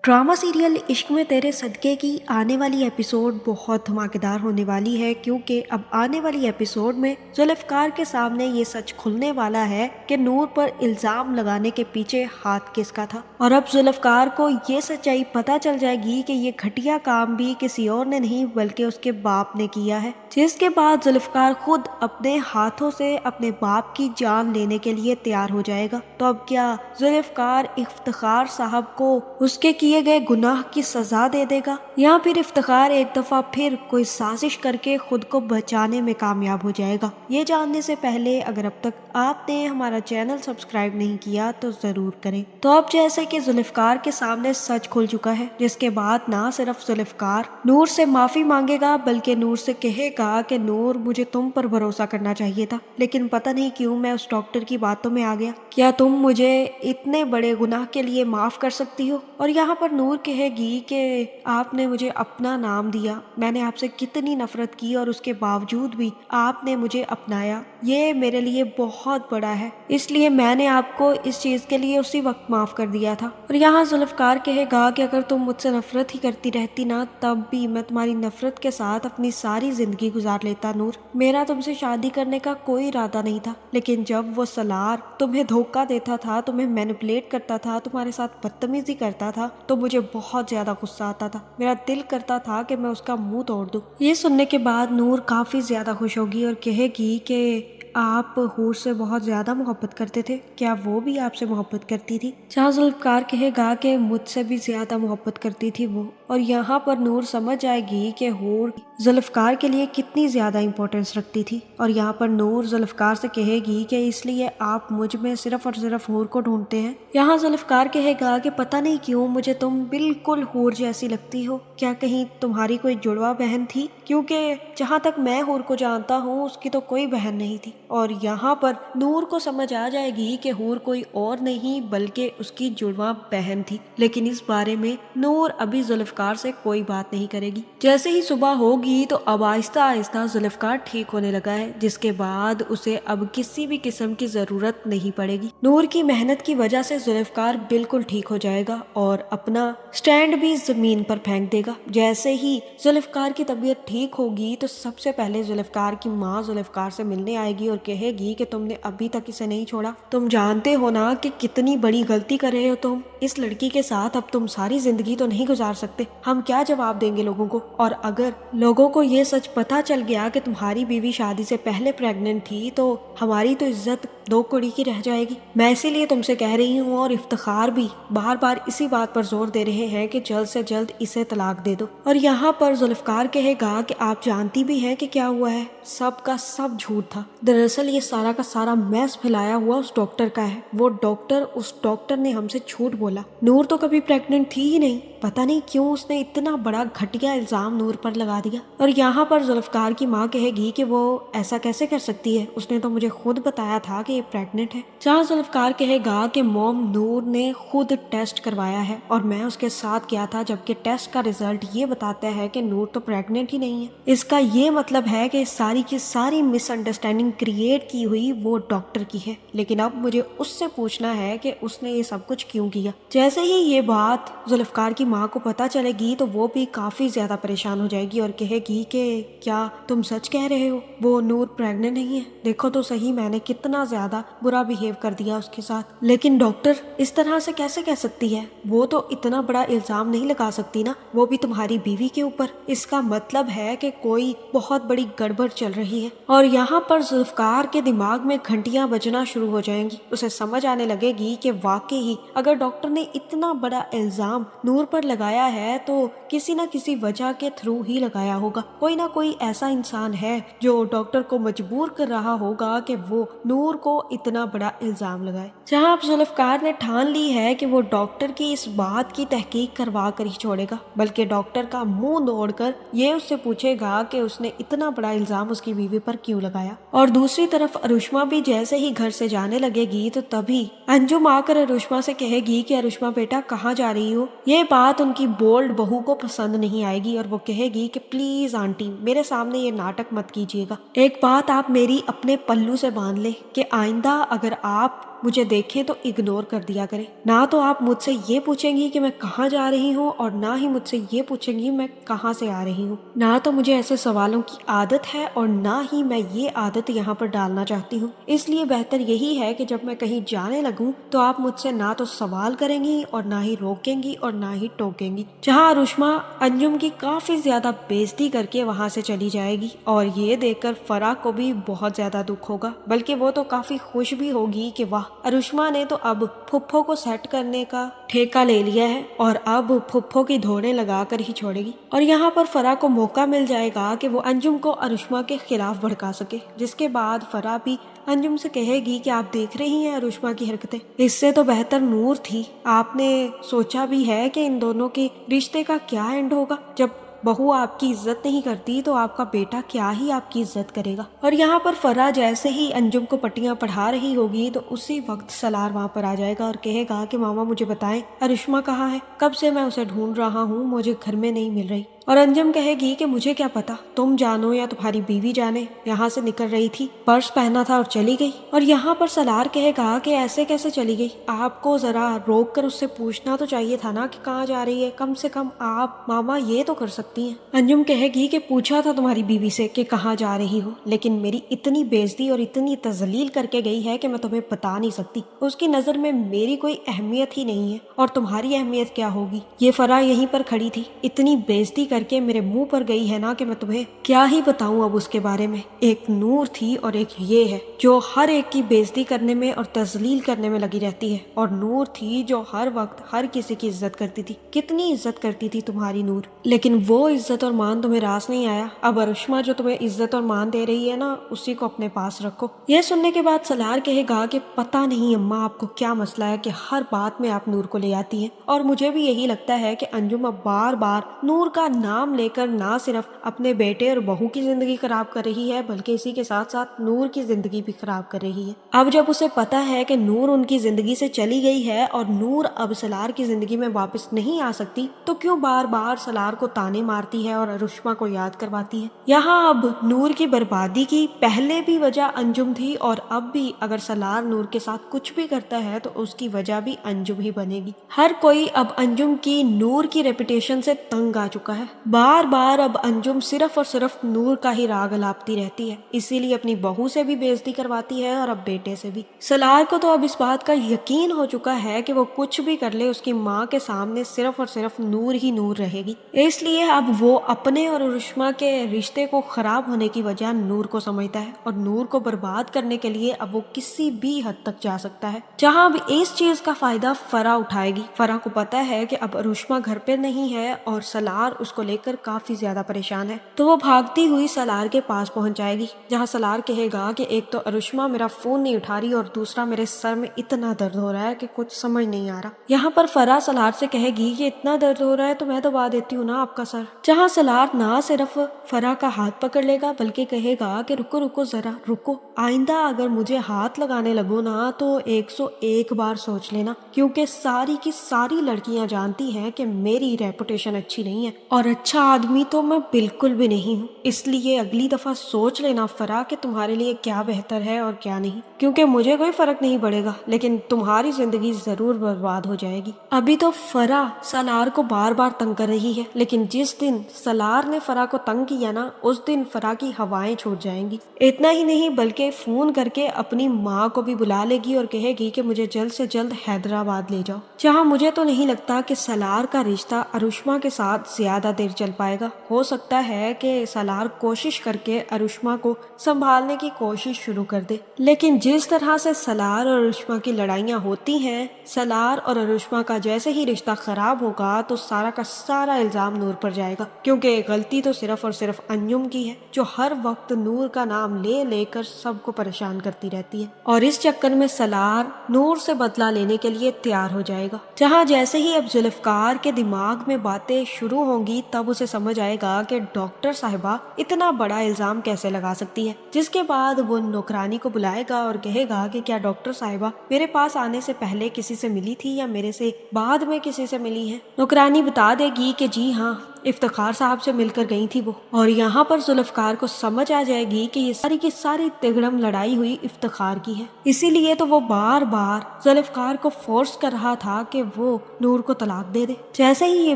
Drama serial इश्क में तेरे सदके की आने वाली एपिसोड बहुत धमाकेदार होने वाली है, क्योंकि अब आने वाली एपिसोड में जुल्फ़कार के सामने ये सच खुलने वाला है कि नूर पर इल्ज़ाम लगाने के पीछे हाथ किसका था। और अब जुल्फ़कार को ये सच्चाई पता चल जाएगी कि ये घटिया काम भी किसी और ने नहीं बल्कि उसके बाप ने किया है, जिसके बाद जुल्फ़कार खुद अपने हाथों से अपने बाप की जान लेने के लिए तैयार हो जाएगा। तो अब क्या जुल्फ़कार इफ्तिखार साहब को उसके किए गए गुनाह की सजा दे देगा, या फिर इफ्तिखार एक दफा फिर कोई साजिश करके खुद को बचाने में कामयाब हो जाएगा? ये जानने से पहले अगर अब तक आपने हमारा चैनल सब्सक्राइब नहीं किया तो जरूर करें। तो अब जैसे कि जुल्फ़कार के सामने सच खुल चुका है, जिसके बाद ना सिर्फ जुल्फ़कार नूर से माफी मांगेगा बल्कि नूर से कहेगा कि नूर, मुझे तुम पर भरोसा करना चाहिए था, लेकिन पता नहीं क्यों मैं उस डॉक्टर की बातों में आ गया। क्या तुम मुझे इतने बड़े गुनाह के लिए माफ कर सकती हो? और यहाँ पर नूर कहेगी कि आपने मुझे अपना नाम दिया, मैंने आपसे कितनी नफरत की और उसके बावजूद भी आपने मुझे अपनाया, ये मेरे लिए बहुत बड़ा है, इसलिए मैंने आपको इस चीज के लिए उसी वक्त माफ कर दिया था। और यहाँ जुल्फ़कार कहेगा कि अगर तुम मुझसे नफरत ही करती रहती ना, तब भी मैं तुम्हारी नफरत के साथ अपनी सारी जिंदगी गुजार लेता नूर। मेरा तुमसे शादी करने का कोई इरादा नहीं था, लेकिन जब वो सलार तुम्हें धोखा देता था, तुम्हें मैनिपुलेट करता था, तुम्हारे साथ बदतमीजी करता था, तो मुझे बहुत ज्यादा गुस्सा आता था। मेरा दिल करता था कि मैं उसका मुंह तोड़ दूं। ये सुनने के बाद नूर काफी ज्यादा खुश होगी और कहेगी कि आप हूर से बहुत ज्यादा मोहब्बत करते थे, क्या वो भी आपसे मोहब्बत करती थी? जहाँ जुल्फ़कार कहेगा कि मुझसे भी ज्यादा मोहब्बत करती थी वो। और यहाँ पर नूर समझ जाएगी कि हूर जुल्फ़कार के लिए कितनी ज्यादा इंपॉर्टेंस रखती थी। और यहाँ पर नूर जुल्फ़कार से कहेगी कि इसलिए आप मुझ में सिर्फ और सिर्फ हूर को ढूंढते हैं। यहाँ जुल्फ़कार कहेगा कि पता नहीं क्यों मुझे तुम बिल्कुल हूर जैसी लगती हो, क्या कहीं तुम्हारी कोई जुड़वा बहन थी? क्योंकि जहाँ तक मैं हूर को जानता हूँ उसकी तो कोई बहन नहीं थी। और यहाँ पर नूर को समझ आ जाएगी कि हूर कोई और नहीं बल्कि उसकी जुड़वा बहन थी, लेकिन इस बारे में नूर अभी जुल्फ़कार से कोई बात नहीं करेगी। जैसे ही सुबह होगी तो अब आहिस्ता आहिस्ता जुल्फ़कार ठीक होने लगा है, जिसके बाद उसे अब किसी भी किस्म की जरूरत नहीं पड़ेगी। नूर की मेहनत की वजह से जुल्फ़कार बिल्कुल ठीक हो जाएगा और अपना स्टैंड भी जमीन पर फेंक देगा। जैसे ही जुल्फ़कार की तबीयत ठीक होगी तो सबसे पहले जुल्फ़कार की माँ जुल्फ़कार से मिलने आएगी और कहेगी कि तुमने अभी तक इसे नहीं छोड़ा, तुम जानते हो ना कि कितनी बड़ी गलती कर रहे हो तुम। इस लड़की के साथ अब तुम सारी जिंदगी तो नहीं गुजार सकते, हम क्या जवाब देंगे लोगों को? और अगर लोगों को ये सच पता चल गया कि तुम्हारी बीवी शादी से पहले प्रेग्नेंट थी तो हमारी तो इज्जत दो कुड़ी की रह जाएगी। मैं इसीलिए तुमसे कह रही हूँ, और इफ्तिखार भी बार बार इसी बात पर जोर दे रहे हैं कि जल्द से जल्द इसे तलाक दे दो। और यहाँ पर जुल्फ़कार कहेगा कि आप जानती भी हैं कि क्या हुआ है, सब का सब झूठ था। दरअसल ये सारा का सारा मैस फैलाया हुआ उस डॉक्टर का है। वो डॉक्टर, उस डॉक्टर ने हमसे झूठ बोला। नूर तो कभी प्रेग्नेंट थी ही नहीं, पता नहीं क्यों उसने इतना बड़ा घटिया इल्जाम नूर पर लगा दिया। और यहाँ पर जुल्फ़कार की माँ कहेगी कि वो ऐसा कैसे कर सकती है, उसने तो मुझे खुद बताया था कि ये प्रेग्नेंट है। जहाँ जुल्फ़कार कहेगा कि मॉम, नूर ने खुद टेस्ट करवाया है और मैं उसके साथ गया था, जबकि टेस्ट का रिजल्ट ये बताता है कि नूर तो प्रेग्नेंट ही नहीं है। इसका ये मतलब है कि सारी की सारी मिसअंडरस्टैंडिंग क्रिएट की हुई वो डॉक्टर की है। लेकिन अब मुझे उससे पूछना है कि उसने ये सब कुछ क्यों किया। जैसे ही ये बात जुल्फ़कार की माँ को पता चलेगी तो वो भी काफी ज्यादा परेशान हो जाएगी और कहेगी कि क्या तुम सच कह रहे हो, वो नूर प्रेग्नेंट नहीं है? देखो तो सही, मैंने कितना ज्यादा बुरा बिहेव कर दिया उसके साथ। लेकिन डॉक्टर इस तरह से कैसे कह सकती है, वो तो इतना बड़ा इल्जाम नहीं लगा सकती ना, वो भी तुम्हारी बीवी के ऊपर। इसका मतलब है कि कोई बहुत बड़ी गड़बड़ चल रही है। और यहाँ पर जुल्फ़कार के दिमाग में घंटियां बजना शुरू हो जाएंगी। उसे समझ आने लगेगी कि वाकई ही अगर डॉक्टर ने इतना बड़ा इल्जाम नूर पर लगाया है तो किसी न किसी वजह के थ्रू ही लगाया होगा। कोई ना कोई ऐसा इंसान है जो डॉक्टर को मजबूर कर रहा होगा कि वो नूर को इतना बड़ा इल्जाम लगाए। जहां अब जुल्फ़कार ने ठान ली है कि वो डॉक्टर की इस बात की तहकीक करवा कर ही छोड़ेगा, बल्कि डॉक्टर का मुंह तोड़कर ये उससे पूछेगा कि उसने इतना बड़ा इल्जाम उसकी बीवी पर क्यों लगाया। और दूसरी तरफ अरुष्मा भी जैसे ही घर से जाने लगेगी तो तभी अंजुम आकर अरुष्मा से कहेगी कि अरुष्मा बेटा, कहाँ जा रही हो? ये बात उनकी बोल्ड बहू को पसंद नहीं आएगी और वो कहेगी कि प्लीज आंटी, मेरे सामने ये नाटक मत कीजिएगा। एक बात आप मेरी अपने पल्लू से बांध ले कि आइंदा अगर आप मुझे देखें तो इग्नोर कर दिया करें। ना तो आप मुझसे ये पूछेंगी कि मैं कहाँ जा रही हूँ और ना ही मुझसे ये पूछेंगी मैं कहाँ से आ रही हूँ। ना तो मुझे ऐसे सवालों की आदत है और ना ही मैं ये आदत यहाँ पर डालना चाहती हूँ। इसलिए बेहतर यही है कि जब मैं कहीं जाने लगूँ तो आप मुझसे ना तो सवाल करेंगी और ना ही रोकेंगी और ना ही टोकेंगी। जहाँ अरुष्मा अंजुम की काफी ज्यादा बेइज्जती करके वहाँ से चली जाएगी और ये देखकर फराह को भी बहुत ज्यादा दुख होगा, बल्कि वो तो काफी खुश भी होगी कि वाह, अरुष्मा ने तो अब फुफ्फो को सेट करने का ठेका ले लिया है और अब फुफ्फो की धोने लगाकर ही छोड़ेगी। और यहाँ पर फराह को मौका मिल जाएगा कि वो अंजुम को अरुष्मा के खिलाफ भड़का सके, जिसके बाद फराह भी अंजुम से कहेगी कि आप देख रही हैं अरुष्मा की हरकतें, इससे तो बेहतर नूर थी। आपने सोचा भी है कि इन दोनों के रिश्ते का क्या एंड होगा? जब बहू आपकी इज्जत नहीं करती तो आपका बेटा क्या ही आपकी इज्जत करेगा। और यहाँ पर फराह जैसे ही अंजुम को पट्टियां पढ़ा रही होगी तो उसी वक्त सलार वहाँ पर आ जाएगा और कहेगा कि मामा मुझे बताएं अरुष्मा कहाँ है, कब से मैं उसे ढूंढ रहा हूँ, मुझे घर में नहीं मिल रही। और अंजुम कहेगी कि मुझे क्या पता, तुम जानो या तुम्हारी बीवी जाने, यहाँ से निकल रही थी, पर्स पहना था और चली गई। और यहाँ पर सलार कहेगा कि ऐसे कैसे चली गई, आपको जरा रोक कर उससे पूछना तो चाहिए था ना कि कहाँ जा रही है, कम से कम आप मामा ये तो कर सकती हैं। अंजुम कहेगी कि पूछा था तुम्हारी बीवी से कि कहाँ जा रही हो, लेकिन मेरी इतनी बेइज्जती और इतनी तजलील करके गई है कि मैं तुम्हें बता नहीं सकती। उसकी नजर में मेरी कोई अहमियत ही नहीं है और तुम्हारी अहमियत क्या होगी। ये फराह यहीं पर खड़ी थी, इतनी बेइज्जती करके मेरे मुंह पर गई है ना कि मैं तुम्हें क्या ही बताऊं अब उसके बारे में। एक नूर थी और एक ये है जो हर एक की बेइज्जती करने में और तजलील करने में लगी रहती है, और नूर थी जो हर वक्त हर किसी की इज्जत करती थी। कितनी इज्जत करती थी तुम्हारी नूर, लेकिन वो इज्जत और मान तुम्हें रास नहीं आया। अब अरुष्मा जो तुम्हें इज्जत और मान दे रही है ना, उसी को अपने पास रखो। यह सुनने के बाद सलार कहेगा कि पता नहीं अम्मा आपको क्या मसला है कि हर बात में आप नूर को ले आती हैं, और मुझे भी यही लगता है कि अंजुम अब बार बार नूर का नाम लेकर ना सिर्फ अपने बेटे और बहू की जिंदगी खराब कर रही है, बल्कि इसी के साथ साथ नूर की जिंदगी भी खराब कर रही है। अब जब उसे पता है कि नूर उनकी जिंदगी से चली गई है और नूर अब सलार की जिंदगी में वापस नहीं आ सकती, तो क्यों बार बार सलार को ताने मारती है और अरुष्मा को याद करवाती है। यहाँ अब नूर की बर्बादी की पहले भी वजह अंजुम थी और अब भी अगर सलार नूर के साथ कुछ भी करता है तो उसकी वजह भी अंजुम ही बनेगी। हर कोई अब अंजुम की नूर की रेपुटेशन से तंग आ चुका है। बार बार अब अंजुम सिर्फ और सिर्फ नूर का ही राग अलापती रहती है, इसीलिए अपनी बहू से भी बेइज्जती करवाती है और अब बेटे से भी। सलार को तो अब इस बात का यकीन हो चुका है कि वो कुछ भी कर ले उसकी माँ के सामने सिर्फ और सिर्फ नूर ही नूर रहेगी, इसलिए अब वो अपने और अरुष्मा के रिश्ते को खराब होने की वजह नूर को समझता है और नूर को बर्बाद करने के लिए अब वो किसी भी हद तक जा सकता है, जहाँ अब इस चीज का फायदा फराह उठाएगी। फराह को पता है कि अब अरुष्मा घर पे नहीं है और सलार उसको लेकर काफी ज्यादा परेशान है, तो वो भागती हुई सलार के पास पहुंच जाएगी, जहाँ सलार कहेगा कि एक तो अरुष्मा मेरा फोन नहीं उठा रही और दूसरा मेरे सर में इतना दर्द हो रहा है कि कुछ समझ नहीं आ रहा। यहाँ पर फराह सलार से कहेगी कि इतना दर्द हो रहा है तो मैं दबा देती हूँ ना आपका सर, जहाँ सलार ना सिर्फ फराह का हाथ पकड़ लेगा बल्कि कहेगा कि रुको रुको जरा रुको, आइंदा अगर मुझे हाथ लगाने लगो ना तो 101 बार सोच लेना, क्योंकि सारी की सारी लड़कियां जानती हैं कि मेरी रेपुटेशन अच्छी नहीं है और अच्छा आदमी तो मैं बिल्कुल भी नहीं हूँ, इसलिए अगली दफा सोच लेना फराह कि तुम्हारे लिए क्या बेहतर है और क्या नहीं, क्योंकि मुझे कोई फर्क नहीं पड़ेगा लेकिन तुम्हारी जिंदगी जरूर बर्बाद हो जाएगी। अभी तो फराह सलार को बार बार तंग कर रही है, लेकिन जिस दिन सलार ने फराह को तंग किया ना उस दिन फराह की हवाएं छूट जाएंगी। इतना ही नहीं बल्कि फोन करके अपनी माँ को भी बुला लेगी और कहेगी कि मुझे जल्द से जल्द हैदराबाद ले जाओ, जहाँ मुझे तो नहीं लगता कि सलार का रिश्ता अरुष्मा के साथ ज्यादा देर चल पाएगा। हो सकता है कि सलार कोशिश करके अरुष्मा को संभालने की कोशिश शुरू कर दे, लेकिन जिस तरह से सलार और अरुष्मा की लड़ाइयाँ होती हैं, सलार और अरुष्मा का जैसे ही रिश्ता खराब होगा तो सारा का सारा इल्जाम नूर पर जाएगा, क्योंकि गलती तो सिर्फ और सिर्फ अंजुम की है जो हर वक्त नूर का नाम ले लेकर सबको परेशान करती रहती है। और इस चक्कर में सलार नूर से बदला लेने के लिए तैयार हो जाएगा, जहाँ जैसे ही अब जुल्फकार के दिमाग में बातें शुरू होंगी तब उसे समझ आएगा कि डॉक्टर साहिबा इतना बड़ा इल्जाम कैसे लगा सकती है, जिसके बाद वो नौकरानी को बुलाएगा और कहेगा कि क्या डॉक्टर साहिबा मेरे पास आने से पहले किसी से मिली थी या मेरे से बाद में किसी से मिली है। नौकरानी बता देगी कि जी हाँ, इफ्तिखार साहब से मिलकर गई थी वो। और यहाँ पर जुल्फकार को समझ आ जाएगी कि ये सारी की सारी तिगड़म लड़ाई हुई इफ्तिखार की है, इसीलिए तो वो बार बार जुल्फकार को फोर्स कर रहा था कि वो नूर को तलाक दे दे। जैसे ही ये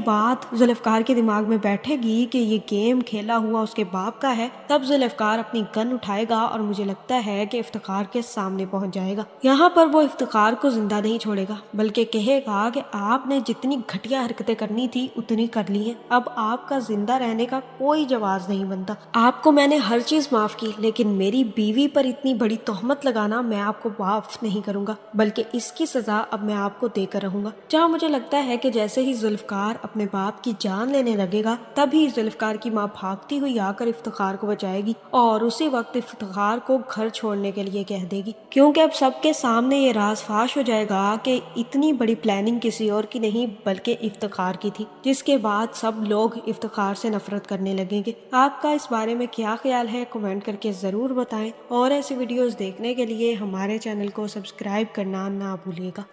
बात जुल्फकार के दिमाग में बैठेगी कि ये गेम खेला हुआ उसके बाप का है, तब जुल्फकार अपनी गन उठाएगा और मुझे लगता है कि इफ्तिखार के सामने पहुंच जाएगा। यहाँ पर वो इफ्तिखार को जिंदा नहीं छोड़ेगा, बल्कि कहेगा कि आपने जितनी घटिया हरकतें करनी थी उतनी कर ली है, अब आपका जिंदा रहने का कोई जवाब नहीं बनता। आपको मैंने हर चीज माफ की, लेकिन मेरी बीवी पर इतनी बड़ी तोहमत लगाना मैं आपको माफ नहीं करूंगा, बल्कि इसकी सजा अब मैं आपको देकर रहूंगा। जहाँ मुझे लगता है कि जैसे ही जुल्फकार अपने बाप की जान लेने लगेगा, तभी जुल्फकार की माँ भागती हुई आकर इफ्तिखार को बचाएगी और उसी वक्त इफ्तिखार को घर छोड़ने के लिए कह देगी, क्योंकि अब सबके सामने ये राज फाश हो जाएगा कि इतनी बड़ी प्लानिंग किसी और की नहीं बल्कि इफ्तिखार की थी, जिसके बाद सब लोग इफ्तिखार से नफरत करने लगेंगे। आपका इस बारे में क्या ख्याल है, कमेंट करके जरूर बताएं और ऐसी वीडियोस देखने के लिए हमारे चैनल को सब्सक्राइब करना ना भूलिएगा।